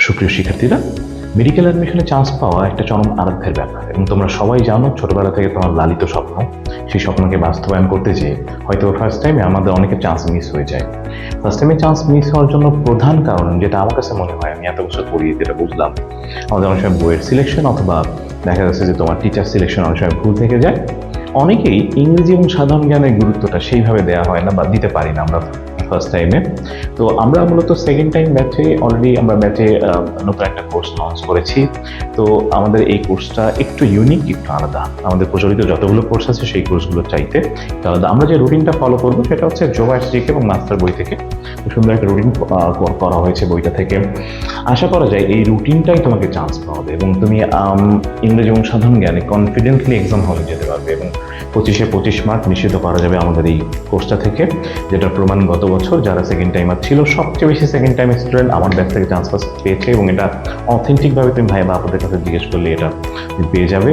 সুপ্রিয় শিক্ষার্থীরা, medical অ্যাডমিশনে chance পাওয়া একটা চরম আরাধ্যের ব্যাপার এবং তোমরা সবাই জানো ছোটবেলা থেকে তোমার লালিত স্বপ্ন, সেই স্বপ্নকে বাস্তবায়ন করতে যেয়ে হয়তো ফার্স্ট টাইমে আমাদের অনেকের চান্স মিস হয়ে যায়। ফার্স্ট টাইমে চান্স মিস হওয়ার জন্য প্রধান কারণ যেটা আমার কাছে মনে হয়, আমি এত বছর পড়িয়ে যেটা বুঝলাম, আমাদের অনেক সময় বইয়ের সিলেকশন অথবা দেখা যাচ্ছে যে তোমার টিচার সিলেকশন অনেক সময় ভুল থেকে যায়। অনেকেই ইংরেজি এবং সাধারণ জ্ঞানের গুরুত্বটা সেইভাবে দেওয়া হয় না বা দিতে পারি না আমরা ফার্স্ট টাইমে। তো আমরা মূলত সেকেন্ড টাইম ব্যাচে অলরেডি আমরা ব্যাচে নতুন একটা কোর্স লঞ্চ করেছি। তো আমাদের এই কোর্সটা একটু ইউনিক, একটু আলাদা। আমাদের প্রচলিত যতগুলো কোর্স আছে সেই কোর্সগুলো চাইতে আলাদা। আমরা যে রুটিনটা ফলো করবো সেটা হচ্ছে জোভা এসজিকে এবং মাস্টার বই থেকে সুন্দর একটা রুটিন করা হয়েছে বইটা থেকে। আশা করা যায় এই রুটিনটাই তোমাকে চান্স পাওয়াবে এবং তুমি ইংরেজি এবং সাধারণ জ্ঞানে কনফিডেন্টলি এক্সাম হলে যেতে পারবে এবং 25 মার্ক নিশ্চিত করা যাবে আমাদের এই কোর্সটা থেকে, যেটার প্রমাণ গত বছর যারা সেকেন্ড টাইমার ছিল, সবচেয়ে বেশি সেকেন্ড টাইম স্টুডেন্ট আমার ব্যাচ থেকে চান্স পেয়েছে এবং এটা অথেন্টিকভাবে তুমি ভাই বা আপনাদের কাছে জিজ্ঞেস করলে এটা পেয়ে যাবে।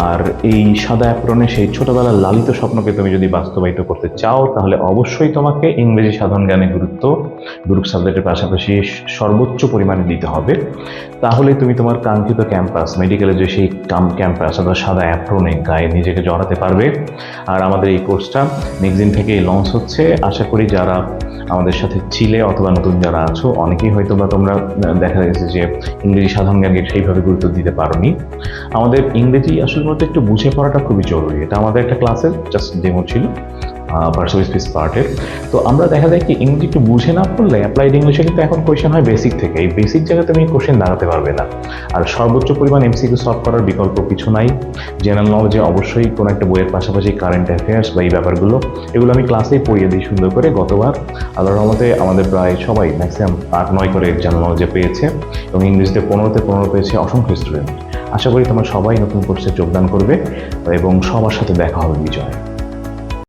আর এই সাদা অ্যাপ্রনে সেই ছোটবেলার লালিত স্বপ্নকে তুমি যদি বাস্তবায়িত করতে চাও তাহলে অবশ্যই তোমাকে ইংরেজি সাধারণ জ্ঞানের গুরুত্ব গ্রুপ সাবজেক্টের পাশাপাশি সর্বোচ্চ পরিমাণে দিতে হবে। তাহলে তুমি তোমার কাঙ্ক্ষিত ক্যাম্পাস, মেডিকেলের যে সেই ক্যাম্পাস অথবা সাদা অ্যাপ্রনে গায়ে নিজেকে জড়াতে পারবে। আর আমাদের এই কোর্সটা নেক্সট দিন থেকেই লঞ্চ হচ্ছে। আশা করি যারা আমাদের সাথে ছিলে অথবা নতুন যারা আছো অনেকেই হয়তো বা তোমরা দেখা গেছে যে ইংরেজি সাধারণ জ্ঞানকে সেইভাবে গুরুত্ব দিতে পারোনি। আমাদের ইংরেজি আসলে মতো একটু বুঝে পড়াটা খুবই জরুরি। এটা আমাদের একটা ক্লাসের জাস্ট ডেমো ছিল পার্সোনাল স্পিচ পার্টের। তো আমরা দেখা যায় কি ইংরেজি একটু বুঝে না পড়লে অ্যাপ্লাইড ইংলিশে কিন্তু এখন কোয়েশ্চেন হয় বেসিক থেকে। এই বেসিক জায়গায় তুমি কোয়েশ্চেন দাঁড়াতে পারবে না। আর সর্বোচ্চ পরিমাণ এমসিকিউ সলভ করার বিকল্প কিছু নাই। জেনারেল নলেজে অবশ্যই কোনো একটা বইয়ের পাশাপাশি কারেন্ট অ্যাফেয়ার্স বা এই ব্যাপারগুলো এগুলো আমি ক্লাসেই পড়িয়ে দিই সুন্দর করে। গতবার আল্লাহর রহমতে আমাদের প্রায় সবাই ম্যাক্সিমাম 8-9 করে জেনারেল নলেজে পেয়েছে এবং ইংরেজিতে 15-তে 15 পেয়েছে অসংখ্য স্টুডেন্ট। আশা করি তোমরা সবাই নতুন কোর্সে যোগদান করবে এবং সবার সাথে দেখা হবে বিজয়।